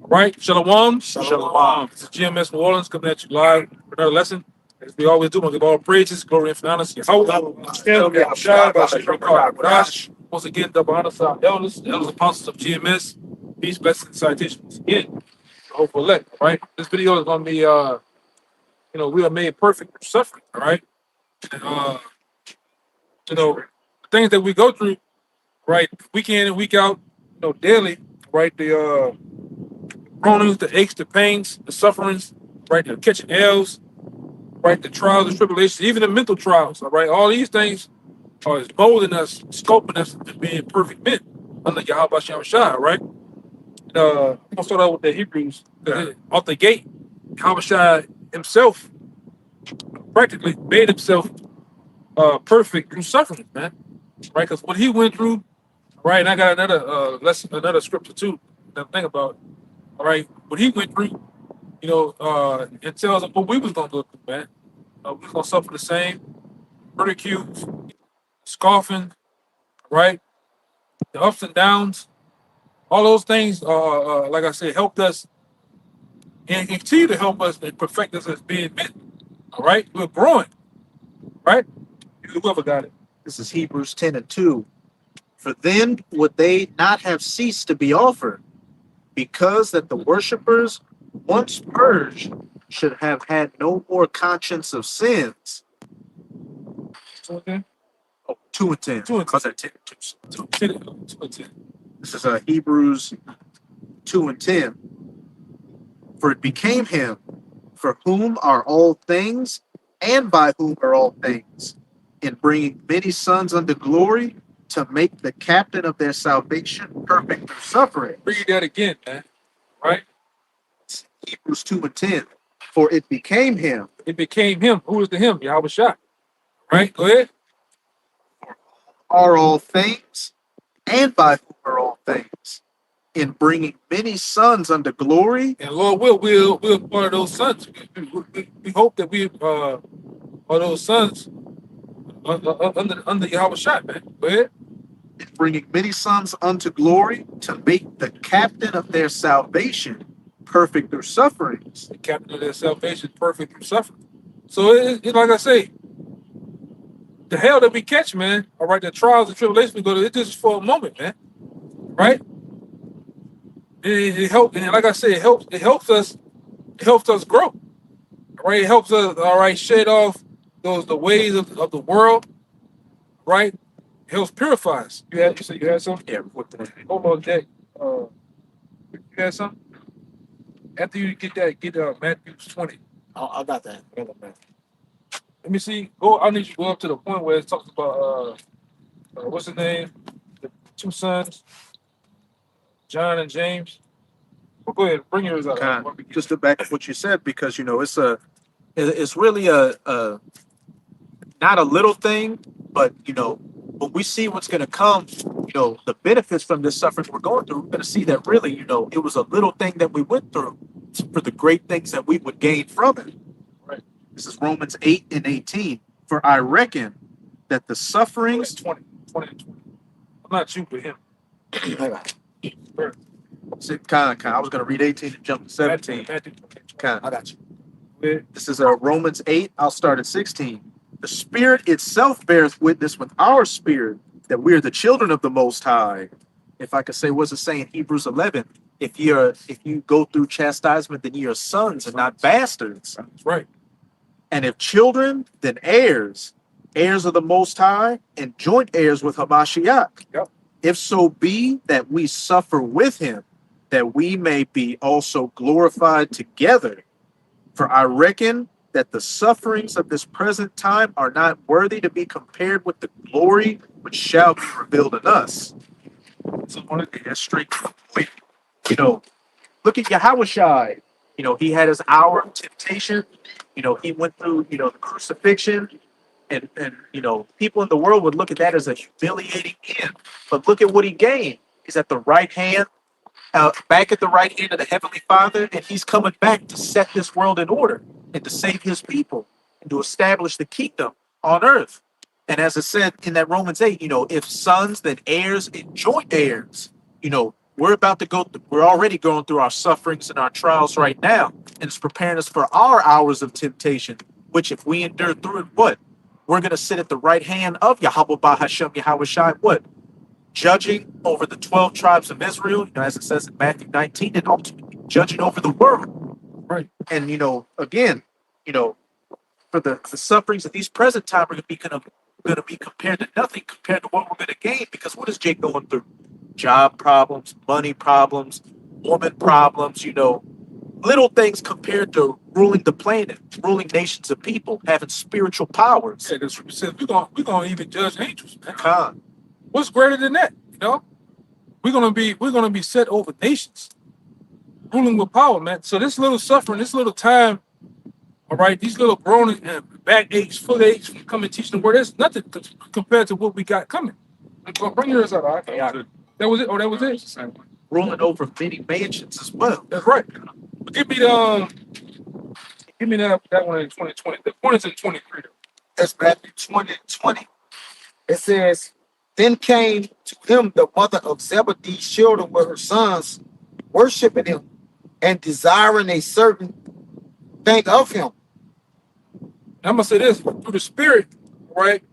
Right? Shalawam. Shalawam. This is GMS New Orleans coming at you live for another lesson. As we always do, we'll give all praises, glory, and honor to YAHAWAH. Once again, double honor to our elders, the elders apostles of GMS. Peace, blessings, salutations. Once again, the hopeful elect. All right. This video is going to be, we are made perfect through suffering. All right. And, the things that we go through, right, week in and week out, daily, right, the groanings, the aches, the pains, the sufferings, right, the catching L's, right, the trials, the tribulations, even the mental trials, all right, all these things are molding us, scoping us to being perfect men under YAHAWASHI, right? I'm gonna start out with the Hebrews. Off the gate, YAHAWASHI himself practically made himself perfect through suffering, man. Right? Because what he went through, right, and I got another lesson, another scripture too, that I think about. All right, what he went through, it tells us what we was gonna go through, man. We was gonna suffer the same, ridicule, scoffing, right? The ups and downs, all those things, like I said, helped us and continue to help us and perfect us as being men. All right, we're growing, right? Whoever got it. This is Hebrews 10 and 2. For then would they not have ceased to be offered, because that the worshippers, once purged, should have had no more conscience of sins. 2 and 10. Oh, 2 and 10. 2 and 10. Because that 10, 2 and 10. This is Hebrews 2 and 10. For it became him, for whom are all things, and by whom are all things, in bringing many sons unto glory, to make the captain of their salvation perfect through suffering. Read that again, man. Right? Hebrews 2 and 10. For it became him. It became him. Who is the him? YAHAWASHI. Right? Go ahead. Are all things, and by whom are all things, in bringing many sons unto glory. And Lord we're one of those sons. We hope that we are those sons under YAHAWASHI, man. Go ahead. In bringing many sons unto glory, to make the captain of their salvation perfect through sufferings. The captain of their salvation perfect through suffering. So it like I say, the hell that we catch, man, all right, the trials and tribulations we go to, it's just for a moment, man. Right? It helps, and like I said, it helps us grow. All right, it helps us, all right, shed off the ways of the world, right? It helps purify us. You said you had something? Yeah, what the Hold on, Jack. You had something? After you get Matthew 20. I got that. Let me see. I need you to go up to the point where it talks about what's his name? The two sons, John and James. Well, go ahead, bring yours up. Just to back up what you said, because it's really a not a little thing, but when we see what's going to come, the benefits from this suffering we're going through, we're going to see that really, it was a little thing that we went through for the great things that we would gain from it. Right. This is Romans 8 and 18. For I reckon that the sufferings 20. I'm not you, but him. Kind. I was going to read 18 and jump to 17. Kind. I got you. This is Romans 8. I'll start at 16. The Spirit itself bears witness with our spirit that we are the children of the Most High. If I could say, what's it saying? Hebrews 11. If you go through chastisement, then you are sons and not bastards. That's right. And if children, then heirs of the Most High, and joint heirs with Hamashiach. Yep. If so be that we suffer with him, that we may be also glorified together. For I reckon that the sufferings of this present time are not worthy to be compared with the glory which shall be revealed in us. So I want to get that straight to the point. Look at YAHAWASHI. He had his hour of temptation. He went through, the crucifixion. And people in the world would look at that as a humiliating end. But look at what he gained. He's at the right hand, back at the right hand of the Heavenly Father, and he's coming back to set this world in order and to save his people and to establish the kingdom on earth. And as I said in that Romans 8, if sons, then heirs and joint heirs, we're already going through our sufferings and our trials right now, and it's preparing us for our hours of temptation, which if we endure through it, what? We're going to sit at the right hand of Yahawah bahasham YAHAWASHI, what? Judging over the 12 tribes of Israel, as it says in Matthew 19, and ultimately judging over the world. Right. And, again, for the sufferings of these present time are going to be compared to nothing compared to what we're going to gain, because what is Jake going through? Job problems, money problems, woman problems, little things compared to ruling the planet, ruling nations of people, having spiritual powers. Yeah, because says we're gonna even judge angels, man. Khan. What's greater than that? We're gonna be set over nations, ruling with power, man. So this little suffering, this little time, all right, these little groaning and back aches, foot aches from coming teaching the word, that's nothing compared to what we got coming. Bring yours up. Okay, that was it. Oh, that was it. Ruling over many mansions as well. That's right. But give me that one in 2020. The point is in 23. That's Matthew 20:20. It says, then came to him the mother of Zebedee's children with her sons, worshiping him and desiring a certain thing of him. I'm gonna say this through the Spirit, right?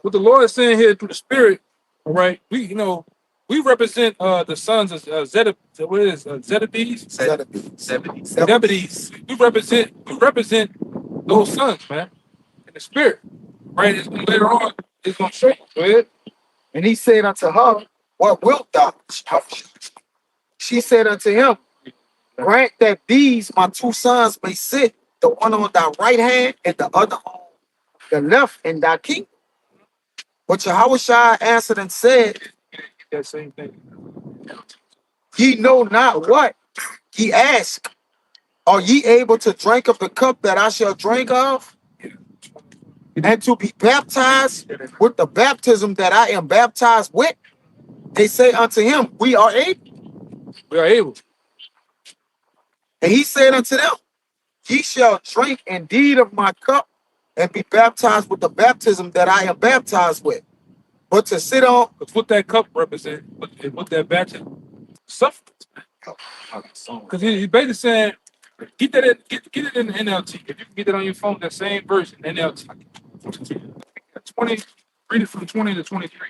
What the Lord is saying here through the Spirit, all right? We represent the sons of Zebedees. Zebedees. We represent those sons, man, in the Spirit, right? It's gonna, later on, it's gonna show you. Go ahead. And he said unto her, what wilt thou? She said unto him, grant that these my two sons may sit, the one on thy right hand and the other on the left in thy kingdom. But Yahawashi answered and said, That same thing. ye know not what ye ask. Are ye able to drink of the cup that I shall drink of? And to be baptized with the baptism that I am baptized with? They say unto him, we are able. We are able. And he said unto them, ye shall drink indeed of my cup and be baptized with the baptism that I am baptized with. But to sit on, Because what that cup represents, what that baptism sufferings, man. Because he's basically saying, get it in the NLT. If you can get it on your phone, that same version, NLT. 20, read it from 20 to 23.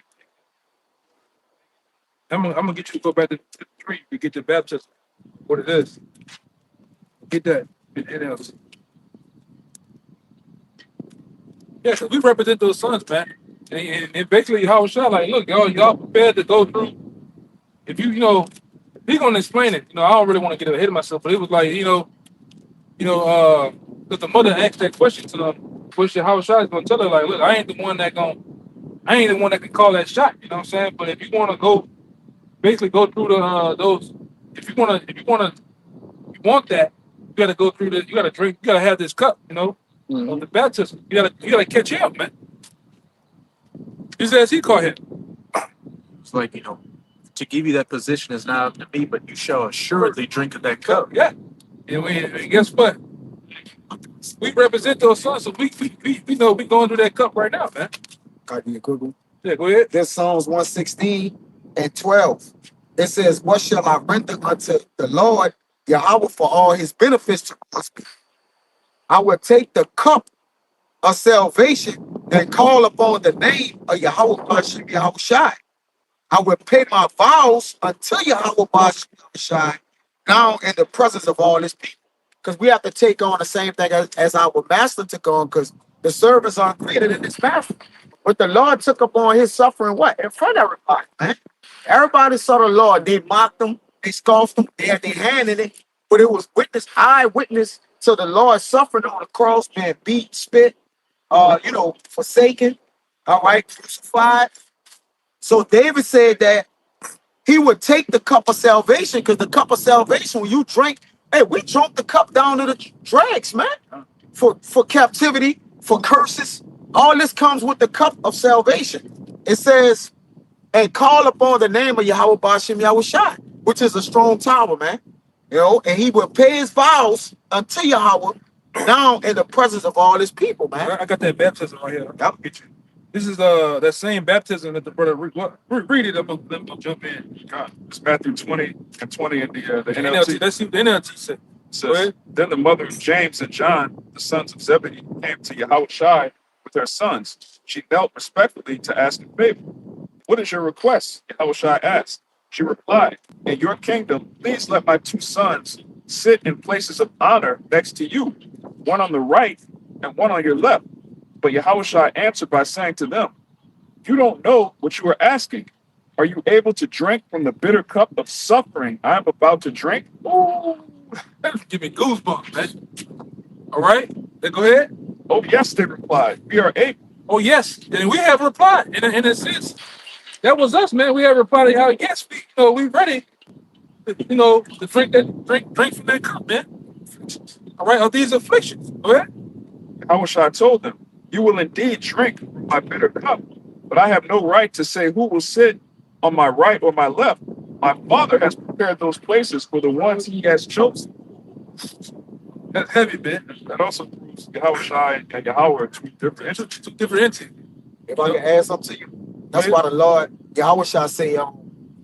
I'm gonna get you to go back to 3. You get the baptism. What it is. Get that in NLT. Yeah, because we represent those sons, man. And basically, how shall like, look, y'all prepared to go through. If he's gonna explain it. I don't really want to get ahead of myself, but it was like, because the mother asked that question to them, which how shall is gonna tell her, like, look, I ain't the one that can call that shot. You know what I'm saying? But if you want to go, basically go through the those, if you want that, you gotta go through you gotta drink, you gotta have this cup, of the baptism. You gotta catch him, man. Just as he called him. It's like, to give you that position is not up to me, but you shall assuredly drink of that cup. Yeah. And guess what? We represent those sons, so we know we going through that cup right now, man. I'll be a quick one. Yeah, go ahead. This Psalms 116 and 12. It says, what shall I render unto the Lord Yahweh for all his benefits to us? I will take the cup of salvation and call upon the name of YAHAWASHI. I will pay my vows unto YAHAWASHI now in the presence of all his people. Because we have to take on the same thing as our master took on, because the servants are greater than his master. But the Lord took upon his suffering what? In front of everybody, man. Everybody saw the Lord. They mocked him, they scoffed him, they had their hand in it. But it was eyewitness to the Lord suffering on the cross, being beat, spit, forsaken, all right, crucified. So David said that he would take the cup of salvation, because the cup of salvation, when you drink, hey, we drunk the cup down to the dregs, man, for captivity, for curses. All this comes with the cup of salvation. It says, and call upon the name of Yahweh Bashem Yahushai, which is a strong tower, man. And he will pay his vows unto Yahweh now in the presence of all his people, man. I got that baptism right here. I'll get you. This is that same baptism that the brother read it. I'm gonna jump in. God, it's Matthew 20 and 20 in the NLT. NLT. Let's see what the NLT said. It says, then the mother of James and John, the sons of Zebedee, came to YAHAWASHI with her sons. She knelt respectfully to ask a favor. What is your request? YAHAWASHI asked. She replied, in your kingdom, please let my two sons sit in places of honor next to you, one on the right and one on your left. But YAHAWASHI answered by saying to them, you don't know what you are asking. Are you able to drink from the bitter cup of suffering I am about to drink? Ooh, give me goosebumps, man. All right, then go ahead. Oh, yes, they replied. We are able. Oh, yes. And we have replied in a sense. That was us, man. We have replied how yes, we ready, to drink from that cup, man. All right, are these afflictions? Go ahead. YAHAWASHI told them, you will indeed drink from my bitter cup, but I have no right to say who will sit on my right or my left. My Father has prepared those places for the ones he has chosen. That's heavy, man. That also proves YAHAWASHI and Yahweh are two different entities. Two different entities. If I can add something to you, that's why the Lord, Yahweh say,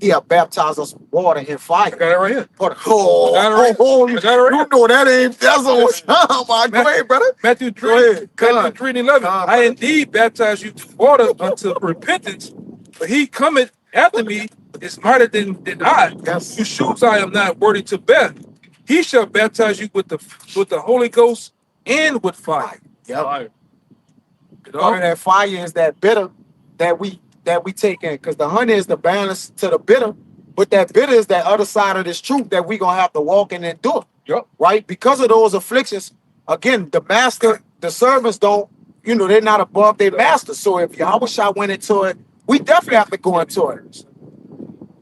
He have baptized us with water and fire. I got it right here. Oh, I got it right you know that ain't, that's on my go ahead, brother. Matthew 3, Go ahead. Matthew 3 and 11. I indeed baptize you with water unto repentance, but he cometh after me is mightier than I, Yes. whose shoes I am not worthy to bear. He shall baptize you with the Holy Ghost and with fire. Yep. Part of that fire is that bitter that we take in, because the honey is the balance to the bitter, but that bitter is that other side of this truth that we're gonna have to walk and endure. Yep. Right? Because of those afflictions, again, the master, the servants don't, they're not above their master. So if Yahweh went into it, we definitely have to go into it.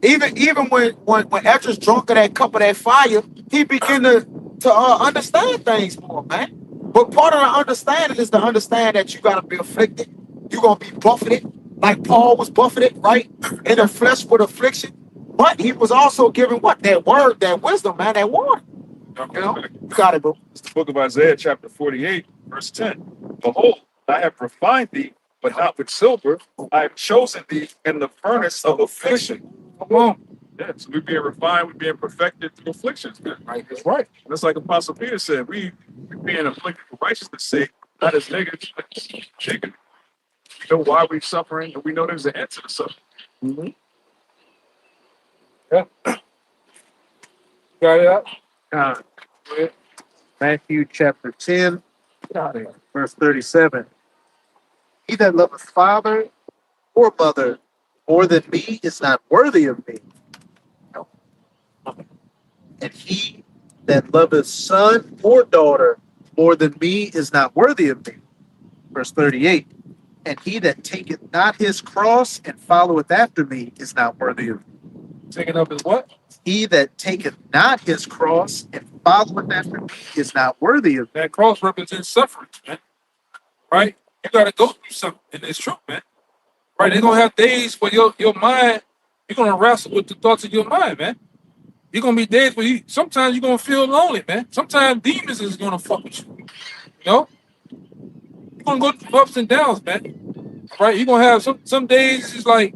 Even when Ezra's drunk of that cup of that fire, he began to understand things more, man. But part of the understanding is to understand that you gotta be afflicted. You're gonna be buffeted, like Paul was buffeted, right? In the flesh with affliction. But he was also given what? That word, that wisdom, man, that water. You got it, bro. It's the book of Isaiah, chapter 48, verse 10. Behold, I have refined thee, but not with silver. I have chosen thee in the furnace of affliction. Come on. Yeah, so we're being refined, we're being perfected through afflictions, man. Right, that's right. That's like Apostle Peter said, we being afflicted for righteousness' sake, not as niggas, chicken. We know why we're suffering, and we know there's an end to the suffering. Mm-hmm. Yeah. Got it out? Matthew chapter 10, verse 37. He that loveth father or mother more than me is not worthy of me. And he that loveth son or daughter more than me is not worthy of me. Verse 38. And he that taketh not his cross and followeth after me is not worthy of me. Taking up his what? He that taketh not his cross and followeth after me is not worthy of me. That cross represents suffering, man. Right? You gotta go through something, and it's true, man. Right? They're gonna have days where your mind, you're gonna wrestle with the thoughts of your mind, man. You're gonna be days where sometimes you're gonna feel lonely, man. Sometimes demons is gonna fuck with you. You're gonna go through ups and downs, man. Right? You're gonna have some days it's like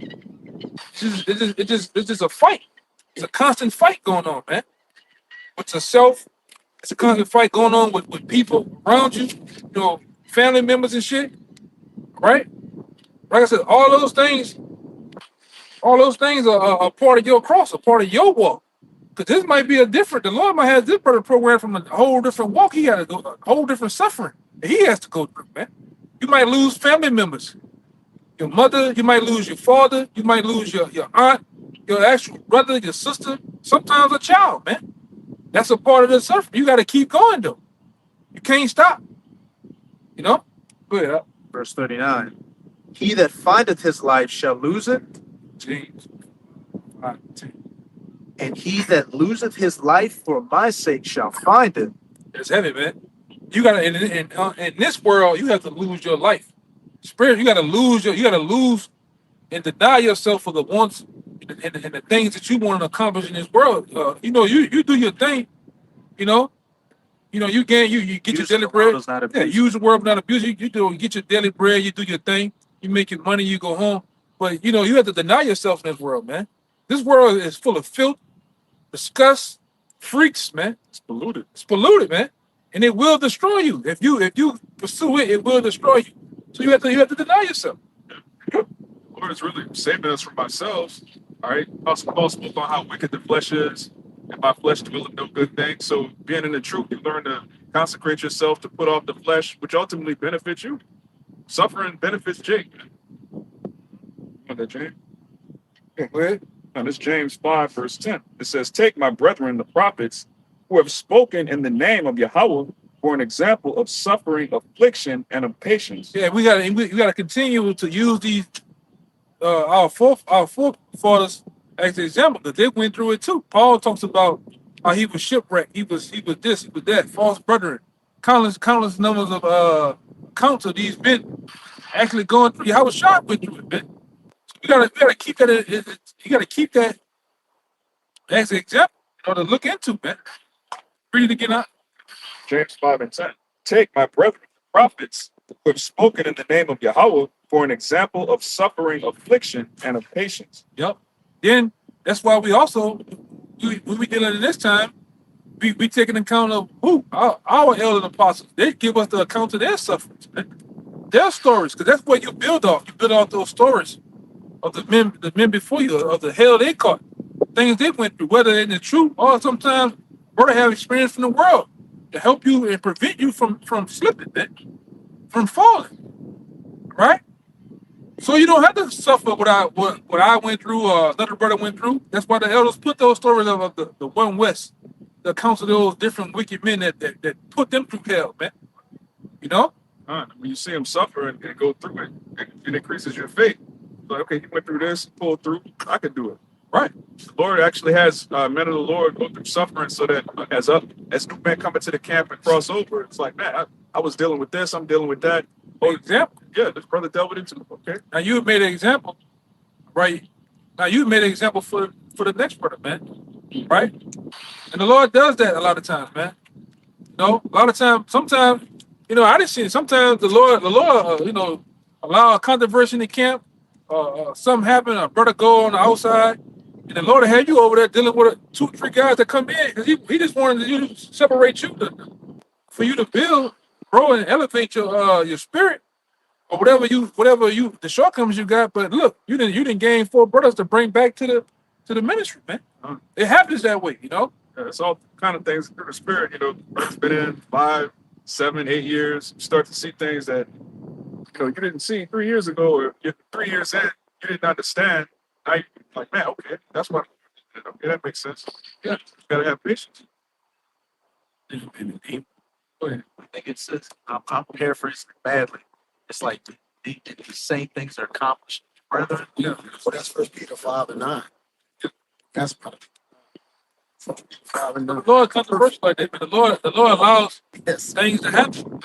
it's just a fight. It's a constant fight going on, man. With yourself, it's a constant fight going on with people around you, family members and shit. Right? Like I said, all those things are a part of your cross, a part of your walk. Because this might be the Lord might have this part of the program from a whole different walk. He had to go, a whole different suffering that he has to go through, man. You might lose family members. Your mother, you might lose your father, you might lose your aunt, your actual brother, your sister, sometimes a child, man. That's a part of the suffering. You got to keep going, though. You can't stop. Go ahead. Verse 39. He that findeth his life shall lose it, James 5:10. and he that loseth his life for my sake shall find it. It's heavy, man. You gotta in this world, you have to lose your life. Spirit, you gotta lose and deny yourself for the wants and the things that you want to accomplish in this world. You do your thing. You get your daily bread. Yeah, use the word, not abuse it. You get your daily bread. You do your thing. you make your money, you go home. But you know, you have to deny yourself in this world, man. This world is full of filth, disgust, freaks, man. It's polluted. It's polluted, man, and it will destroy you. If you pursue it, it will destroy you. So you have to deny yourself. The Lord is really saving us from ourselves. All right. Also, Paul spoke on how wicked the flesh is, and my flesh dwelleth no good thing. So, being in the truth, you learn to consecrate yourself to put off the flesh, which ultimately benefits you. Suffering benefits Jake. Want that, James? Okay, go ahead. Now, this James 5, verse 10. It says, "Take my brethren, the prophets, who have spoken in the name of Yahweh, for an example of suffering, affliction, and of patience." Yeah, we gotta continue to use these our forefathers as an example that they went through it too. Paul talks about how he was shipwrecked, he was this, he was that, false brethren, countless numbers of accounts of these men actually going through. How was shot went through it, man. So we gotta keep that. You gotta keep that as an example, to look into, man. Read it again out. James 5 and 10. "Take my brethren, the prophets, who have spoken in the name of Yahweh, for an example of suffering, affliction, and of patience." Yep. Then that's why we also, when we dealing in this time, we taking account of who our elder apostles. They give us the account of their sufferings, man. Their stories, because that's what you build off. You build off those stories of the men before you, of the hell they caught, things they went through, whether in the truth or sometimes brother have experience from the world to help you and prevent you from slipping, man, from falling, right? So you don't have to suffer what I went through or another brother went through. That's why the elders put those stories of the one West, the accounts of those different wicked men that put them through hell, man. You know? When you see them suffer and go through it, it increases your faith. Like, okay, he went through this, pulled through, I can do it. Right. The Lord actually has men of the Lord go through suffering so that as new men come into the camp and cross over, it's like, man, I was dealing with this, I'm dealing with that. For example. Yeah, this brother dealt with it too. Okay. Now you made an example, right? Now you made an example for the next brother, man. Right? And the Lord does that a lot of times, man. You know, a lot of times, sometimes, I didn't see it. Sometimes the Lord, allow a controversy in the camp. Something happen, a brother go on the outside, and the Lord had you over there dealing with 2-3 guys that come in because he just wanted you to separate you for you to build, grow, and elevate your spirit or whatever the shortcomings you got. But look, you didn't gain 4 brothers to bring back to the ministry, man. It happens that way, Yeah, it's all kind of things through the spirit. Brother's been in 5, 7, 8 years. You start to see things that you didn't see 3 years ago, or 3 years in, you didn't understand. Now you're like, man, okay, that's what. Okay, that makes sense. Yeah, you gotta have patience. Go ahead. I think it says, I'm paraphrasing badly. It's like the same things are accomplished, brethren. Yeah. Well, that's First Peter 5:9. That's part of 5:9. The Lord controversial like that, but the Lord allows Yes. things to happen,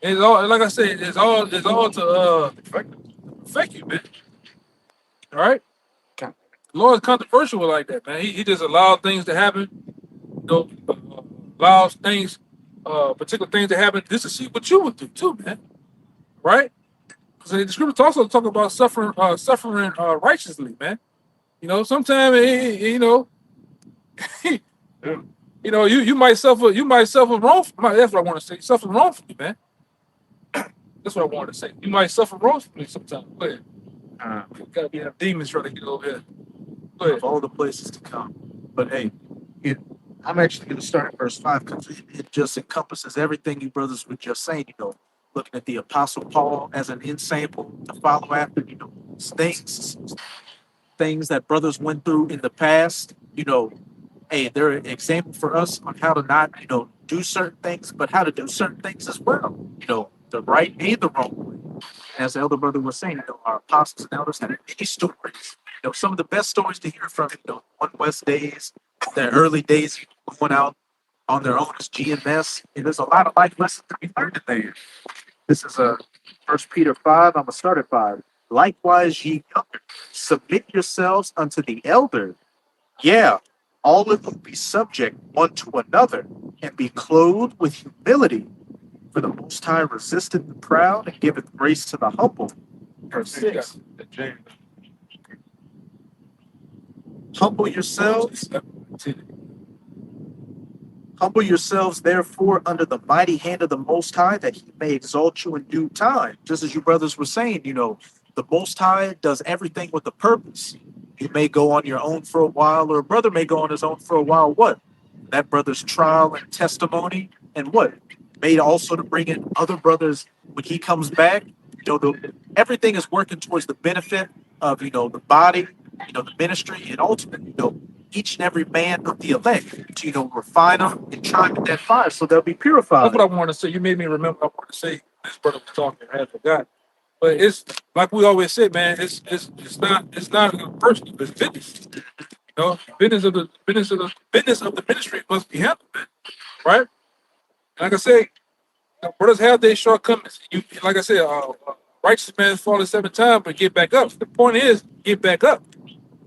It's all, like I said, it's all to affect you, man. All right? The Lord's controversial like that, man. He just allows things to happen, allows things, particular things to happen just to see what you would do too, man. Right? Because the scripture also talk about suffering righteously, man. Sometimes you might suffer wrong. That's what I want to say. Suffer wrongfully, man. That's what I wanted to say. You might suffer wrongfully sometimes. Go ahead. Gotta be demons trying to get over here. Go ahead. Of all the places to come. But hey, I'm actually going to start at verse 5 because it just encompasses everything you brothers were just saying. Looking at the Apostle Paul as an ensample to follow after. Things that brothers went through in the past. Hey, they're an example for us on how to not, do certain things, but how to do certain things as well. The right and the wrong way. As the elder brother was saying, our apostles and elders had many stories. Some of the best stories to hear from, One West days, their early days going out on their own as GMS. And there's a lot of life lessons to be learned in there. This is First Peter 5. I'm going to start at 5. Likewise, ye younger, submit yourselves unto the elder. Yeah, all of you be subject one to another, and be clothed with humility. For the Most High resisteth the proud and giveth grace to the humble. verse 6. James. Humble yourselves. Humble yourselves, therefore, under the mighty hand of the Most High, that he may exalt you in due time. Just as you brothers were saying, the Most High does everything with a purpose. You may go on your own for a while, or a brother may go on his own for a while. What? That brother's trial and testimony, and what? Made also to bring in other brothers when he comes back. Everything is working towards the benefit of, the body, the ministry, and ultimately, each and every man of the elect to, refine them and try them in that fire so they'll be purified. That's what I want to say. You made me remember. I want to say this brother was talking. I had forgot. But it's like we always say, man. It's not personal. It's business. Business of the ministry must be handled, man. Right? Like I say, brothers have their shortcomings. Like I said, righteous man falling 7 times, but get back up. The point is, get back up.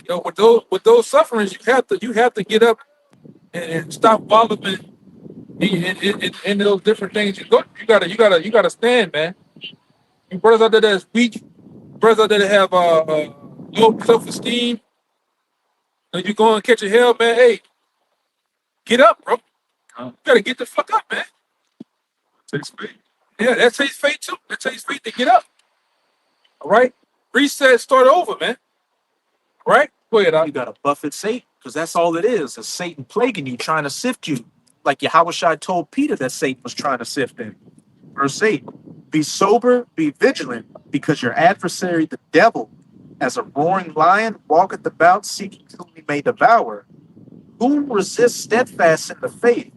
With those sufferings, you have to get up and stop wallowing in those different things. You gotta stand, man. You brothers out there that's weak, brothers out there that have low self-esteem, and you go and catch a hell, man. Hey, get up, bro. You gotta get the fuck up, man. Takes faith. Yeah, that takes faith too. That takes faith to get up. All right, reset, start over, man. All right, go ahead. You gotta buffet Satan, because that's all it is Satan plaguing you, trying to sift you. Like Yahawashi told Peter that Satan was trying to sift him. Verse 8, be sober, be vigilant, because your adversary, the devil, as a roaring lion, walketh about, seeking whom he may devour. Who resists steadfast in the faith,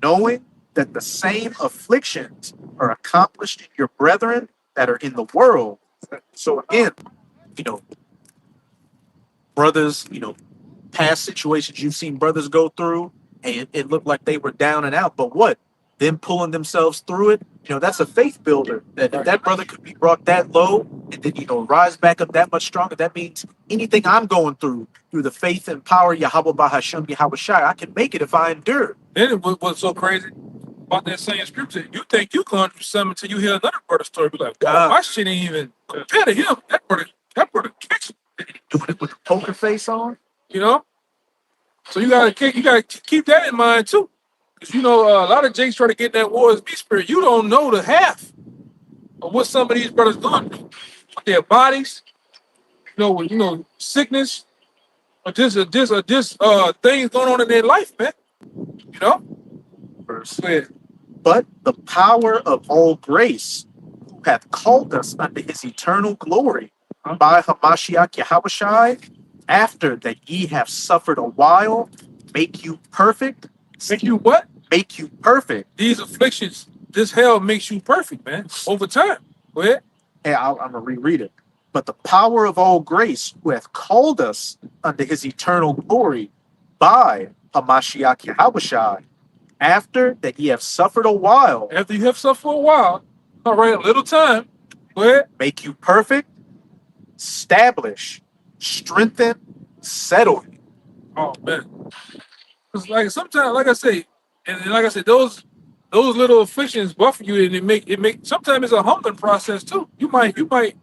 knowing that the same afflictions are accomplished in your brethren that are in the world? So again, brothers, past situations you've seen brothers go through, and it looked like they were down and out, but what? Them pulling themselves through it, that's a faith builder. That brother could be brought that low and then, rise back up that much stronger. That means anything I'm going through the faith and power, YAHAWAH, bahasham, YAHAWASHI, I can make it if I endure. Then what's so crazy about that same scripture, you think you going through something until you hear another brother story. Be like, wow, my shit ain't even compared to him. That brother kicks Doing it with the poker face on. So you gotta keep that in mind too. Because a lot of Jakes try to get that war as me spirit. You don't know the half of what some of these brothers going through with their bodies, with sickness, or just things going on in their life, man. Verse. But the power of all grace, who hath called us unto his eternal glory, by Hamashiach Yahawashi, after that ye have suffered a while, make you perfect. Make you what? Make you perfect. These afflictions, this hell makes you perfect, man. Over time. Go ahead. Hey, I'm going to reread it. But the power of all grace, who hath called us unto his eternal glory, by Hamashiach Yahawashi, after that ye have suffered a while. After you have suffered a while, all right, a little time. Go ahead. Make you perfect, establish, strengthen, settle. Oh man, because like sometimes, like I say, those little afflictions buffer you, and it make. Sometimes it's a humbling process too. You might, because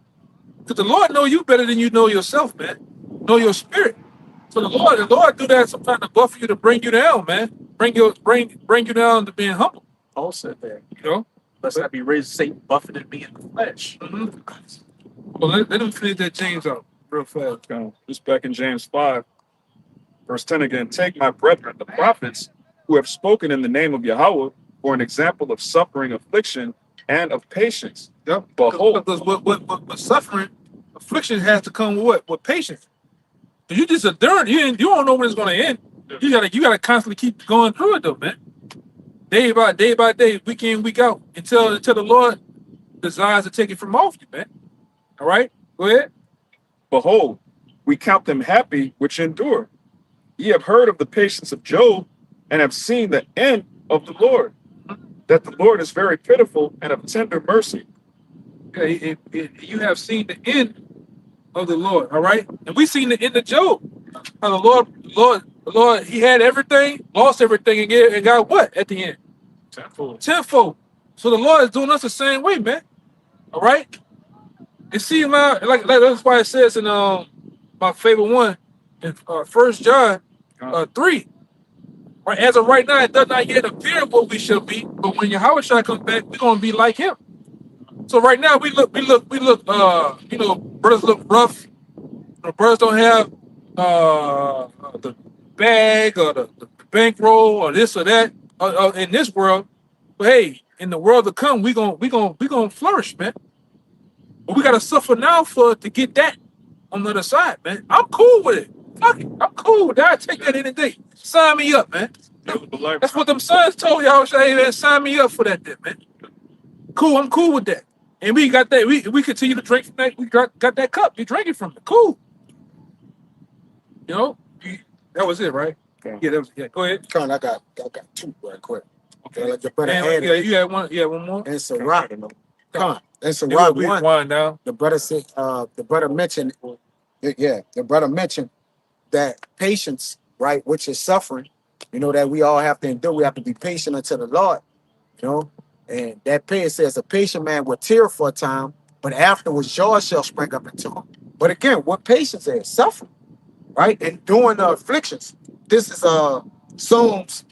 the Lord know you better than you know yourself, man. Know your spirit. So the Lord do that sometimes to buffer you, to bring you down, man. Bring you down to being humble. Paul said that. Let's not be raised Satan buffeted me in the flesh. Mm-hmm. Well, let him finish that James out real fast. Just back in James 5, verse 10 again. Take my brethren, the prophets, who have spoken in the name of Yahweh, for an example of suffering, affliction, and of patience. Yep. Behold, Because what suffering, affliction has to come with what? With patience. If you just endure, you don't know when it's going to end. You gotta constantly keep going through it though, man. Day by day, week in, week out, until the Lord desires to take it from off you, man. All right, go ahead. behold, we count them happy which endure. Ye have heard of the patience of Job, and have seen the end of the Lord, that the Lord is very pitiful and of tender mercy. Yeah, you have seen the end of the Lord, all right? And we seen the end of Job. How the Lord, he had everything, lost everything, and got what at the end? Tenfold. Tenfold. So the Lord is doing us the same way, man. All right? It seems like that's why it says in my favorite one in 1 John 3. Right, as of right now, it does not yet appear what we shall be, but when Yahweh comes back, we're gonna be like him. So right now brothers look rough. The brothers don't have the bag or the bankroll or this or that in this world. But hey, in the world to come, we gonna flourish, man. But we gotta suffer now to get that on the other side, man. I'm cool with it. Fuck it. I'm cool with that. I take that any day. Sign me up, man. That's what them sons told y'all. Hey, man, sign me up for that, man. Cool, I'm cool with that. And we got that. We continue to drink from that. We got that cup. We drinking from it. Cool. You know, that was it, right? Okay. Yeah, that was. Yeah, go ahead. Con, I got two right quick. Okay. Like the brother And, had you had one. Yeah, one more. and Sirach. Con, and Yeah, Sirach we one. wind down. The brother said, the brother mentioned, the brother mentioned that patience, right, which is suffering, that we all have to endure. We have to be patient unto the Lord, and that it says a patient man will tear for a time, but afterwards joy shall spring up into him. But again, what patience is? Suffering, right? Enduring the afflictions. This is Psalms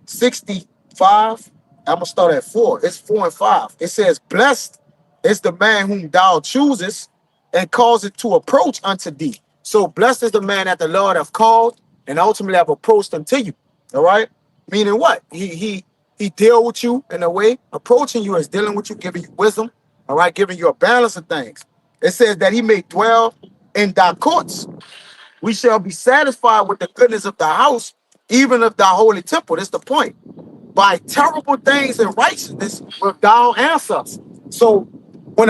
65. I'm gonna start at 4. It's 4 and 5. It says, "Blessed is the man whom thou choosest, and cause it to approach unto thee." So blessed is the man that the Lord have called, and ultimately have approached unto you. All right, meaning what? He deal with you in a way. Approaching you is dealing with you, giving you wisdom. All right, giving you a balance of things. It says that he may dwell in thy courts. We shall be satisfied with the goodness of thy house, even of thy holy temple. That's the point. By terrible things and righteousness will thou answer us. So when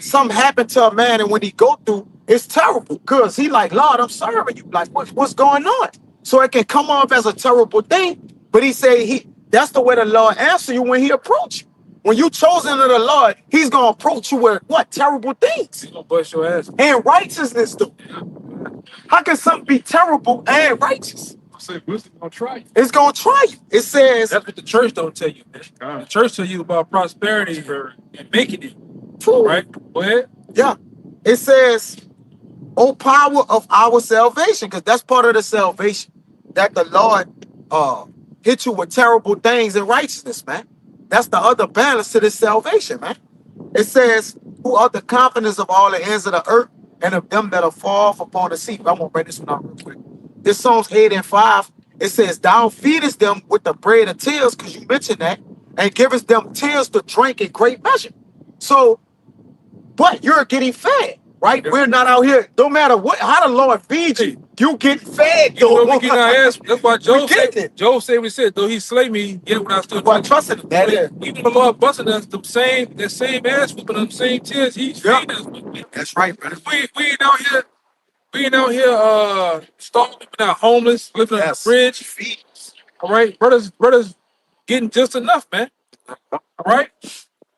something happened to a man, and when he go through, it's terrible because he like, Lord, I'm serving you. Like, what's going on? So it can come off as a terrible thing, but he say that's the way the Lord answer you when he approach you. When you chosen of the Lord, he's gonna approach you with what? Terrible things. He's gonna bust your ass. And righteousness too. How can something be terrible and righteous? I say wisdom gonna try you. It's gonna try you. It says, That's what the church don't tell you, man. The church tell you about prosperity and making it. Right? Go ahead. Yeah. It says, "O power of our salvation," because that's part of the salvation, that the Lord hit you with terrible things and righteousness, man. That's the other balance to this salvation, man. It says, "Who are the confidence of all the ends of the earth, and of them that are far off upon the sea." I'm gonna bring this one out real quick. This Psalms 8 and 5. It says, "Thou feedest them with the bread of tears," because you mentioned that, "and givest them tears to drink in great measure." So, but you're getting fed, right? Yeah. We're not out here. No matter how the Lord feeds you, you get fed. You know, we get our ass. That's why Job getting said. it. Job said, "We said, though he slay me, yet would I still Well, trust trust him. That is. Even the Lord busting us the same ass whooping, them same tears. He's Yeah. feeding us. Man. That's right, brother. We ain't out here. We ain't out here starving, out homeless, living on the bridge. All right, brothers getting just enough, man. All right.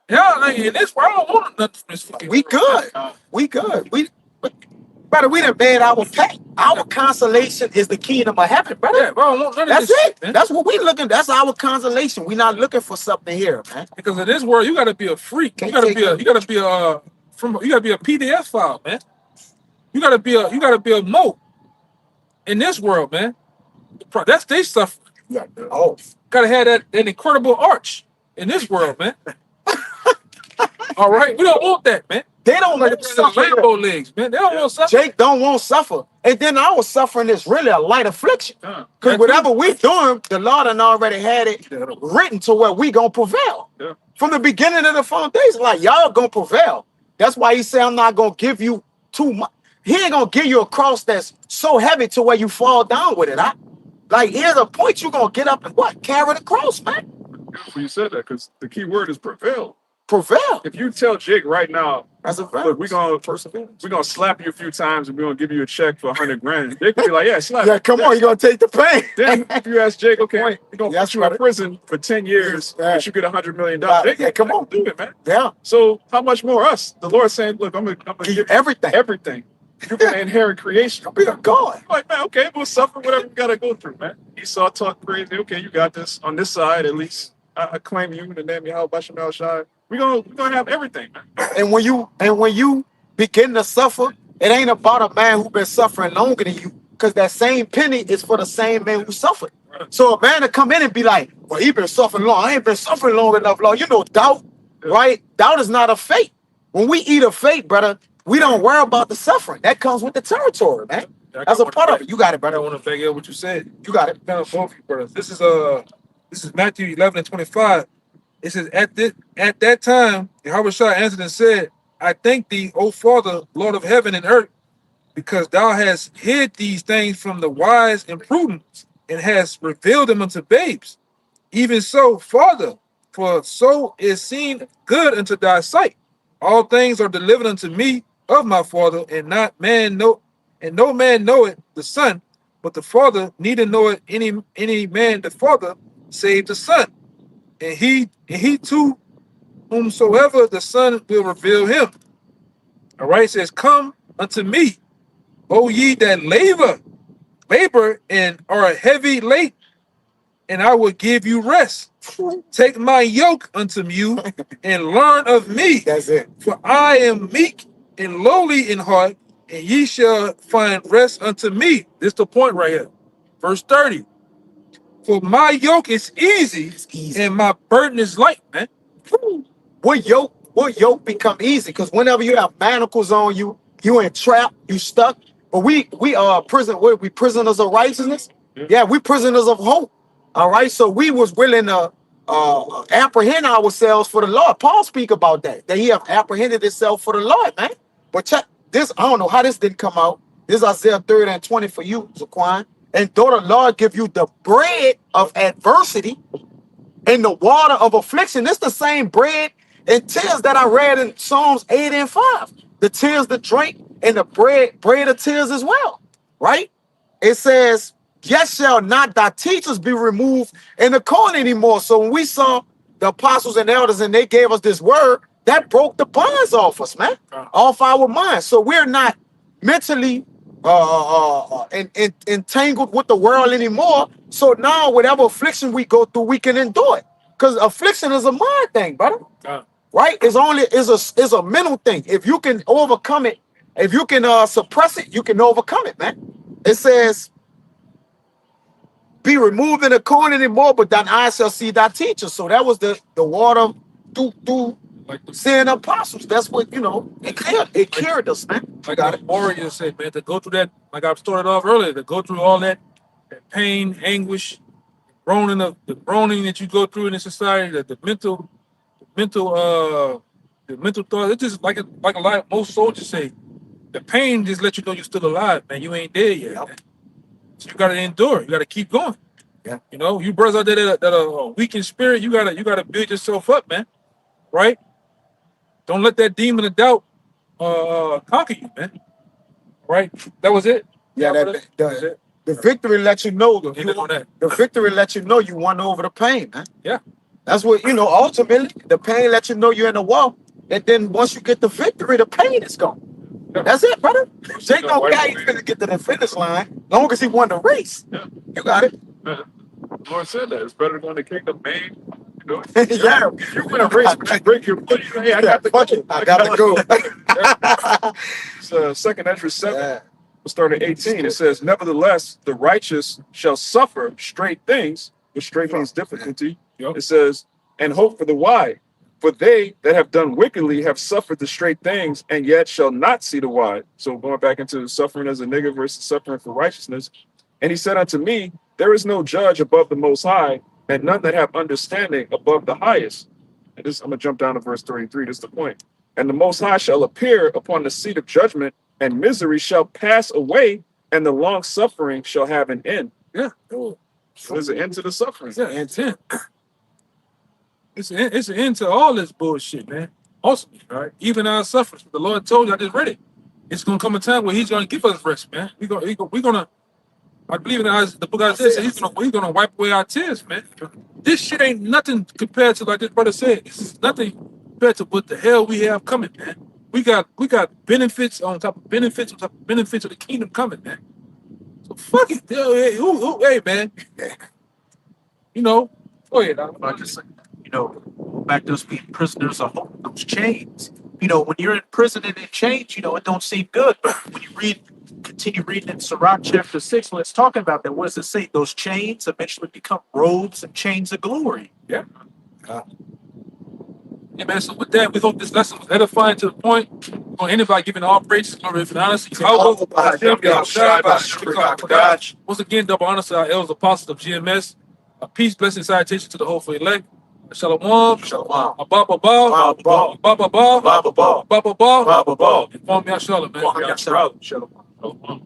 Yeah, like, in this world, I don't want nothing from this fucking We world, good. man. We good. Brother, we done made our pay. Our consolation is the kingdom of heaven, brother. Yeah, bro, I don't want none of That's this it. shit, man. That's what we looking. That's our consolation. We not looking for something here, man. Because in this world, you gotta be a freak. You gotta be a PDF file, man. You gotta be a moat in this world, man. That's they stuff. Yeah. Oh, Gotta have that incredible arch in this world, man. All right, we don't want that, man. they don't want to suffer. Lambo legs, man. They don't want suffer. Jake don't want suffer. And then our suffering is really a light affliction. Because That's whatever we doing, the Lord done already had it written to where we gonna prevail. Yeah. From the beginning of the foundation, like y'all gonna prevail. That's why he said, "I'm not gonna give you too much." He ain't gonna give you a cross that's so heavy to where you fall down with it. Like, here's a point you gonna get up and what? Carry the cross, man. Beautiful you said that, because the key word is prevail. Prevail. If you tell Jake right now, That's a fact. look, we're gonna slap you a few times and we're gonna give you a check for 100 grand. Jake could be like, yeah, slap. Yeah, come on, you gonna take the pain. Then if you ask Jake, okay, we're gonna Yes, put you in brother. prison for 10 years, Yeah. but you get $100 million. Jake, Yeah, come on. do it, man. Yeah. So how much more us? The Lord saying, look, I'm gonna Give you everything. everything. You're gonna inherit creation. Be a God. Like, man, okay, we'll suffer whatever we gotta go through, man. Esau talk crazy. Okay, you got this on this side at least. I claim you in the name of YAHAWASHI. We're gonna have everything, man. And when you begin to suffer, it ain't about a man who been suffering longer than you, because that same penny is for the same man who suffered. So a man to come in and be like, well, he been suffering long. I ain't been suffering long enough, Lord. You know, doubt, right? Doubt is not a fate. When we eat a fate, brother, we don't worry about the suffering. That comes with the territory, man. That's a part of it. You got it, I brother. want to back up what you said. You got it. Kind of both you, brothers. This is Matthew 11:25. It says, at that time, Yahawashi answered and said, I thank thee, O Father, Lord of heaven and earth, because thou hast hid these things from the wise and prudent, and hast revealed them unto babes. Even so, Father, for so is seen good unto thy sight. All things are delivered unto me of my Father, and no man knoweth the Son, but the Father, neither knoweth any man the Father, save the Son. And he too, whomsoever the Son will reveal him. All right, it says, come unto me, O ye that labor and are heavy laden, and I will give you rest. Take my yoke unto you and learn of me. That's it. For I am meek and lowly in heart, and ye shall find rest unto me. This is the point right here. Verse 30. For my yoke is easy, and my burden is light, man. What yoke become easy? Because whenever you have manacles on you, you in trap, you stuck. But we are we prisoners of righteousness. Yeah, we prisoners of hope. All right. So we was willing to apprehend ourselves for the Lord. Paul speak about that he have apprehended himself for the Lord, man. But check this. I don't know how this didn't come out. This is Isaiah 30 and 20 for you, Zaquan. And though the Lord give you the bread of adversity and the water of affliction, it's the same bread and tears that I read in Psalms 8 and 5. The tears to drink and the bread of tears as well, right? It says, yet shall not thy teachers be removed in the corn anymore. So when we saw the apostles and elders and they gave us this word, that broke the bonds off us, man, off our minds. So we're not mentally entangled with the world anymore. So now whatever affliction we go through, we can endure it. Because affliction is a mind thing, brother. Right? It's a mental thing. If you can overcome it, if you can suppress it, you can overcome it, man. It says, be removed in the corn anymore, but thine eyes shall see thy teacher. So that was the water through Like the, seeing apostles. That's what, it cured us, man. like the warrior said, man, to go through that, like I started off earlier, to go through all that pain, anguish, the groaning that you go through in the society, the mental thoughts. It's just like a lot of most soldiers say, the pain just let you know you're still alive, man. You ain't dead yet. Man. So you gotta endure. You gotta keep going. Yeah. You know, you brothers out there that are weak in spirit, you gotta build yourself up, man. Right? Don't let that demon of doubt conquer you, man. Right? That was it. Yeah, That was it. the victory lets you know that. the victory lets you know you won over the pain, man. Yeah. That's what, ultimately the pain lets you know you're in the war. And then once you get the victory, the pain is gone. Yeah. That's it, brother. Ain't no guy he's gonna get to the finish line long as he won the race. Yeah. You got it. The Lord said that it's better to go in the kingdom made. You know, Yeah. if you win a race, but you break your foot, hey, I got to Fuck it. I got to go. It's 2 Ezra 7. Yeah. We'll start at 18. It says, nevertheless, the righteous shall suffer straight things, which straight means difficulty. Yep. It says, and hope for the wide. For they that have done wickedly have suffered the straight things, and yet shall not see the wide. So going back into suffering as a nigger versus suffering for righteousness. And he said unto me, there is no judge above the Most High, and none that have understanding above the highest. And this, I'm going to jump down to verse 33. This is the point. And the Most High shall appear upon the seat of judgment, and misery shall pass away, and the long suffering shall have an end. Yeah. So there's an end to the suffering. Yeah, intent. It's an end to all this bullshit, man. Awesome, right? Even our sufferings. The Lord told you, I just read it. It's gonna come a time where He's gonna give us rest, man. We're gonna. I believe in the book of Isaiah says He's gonna wipe away our tears, man. This shit ain't nothing compared to, like this brother said. This is nothing compared to what the hell we have coming, man. We got benefits on top of benefits on top of benefits of the kingdom coming, man. So fuck it, hey man. Go ahead. I just say, back to us being prisoners of hope, those chains. when you're in prison and in chains, it don't seem good. But when you continue reading in Sirach chapter 6, when it's talking about that, what does it say? Those chains eventually become robes and chains of glory. Yeah. Yeah, man. So with that, we hope this lesson was edifying to the point. On anybody giving all praises, glory, and honor to Yahawah, bahasham, Yahawashi, bahasham. Once again, double honor to our elders, apostles of GMS. Peace, blessing, salutation to the hopeful elect. Shalawam, Shalawam. Abba, Baba, Baba, Baba, Baba, Inform me, Shalom, man. Shalom.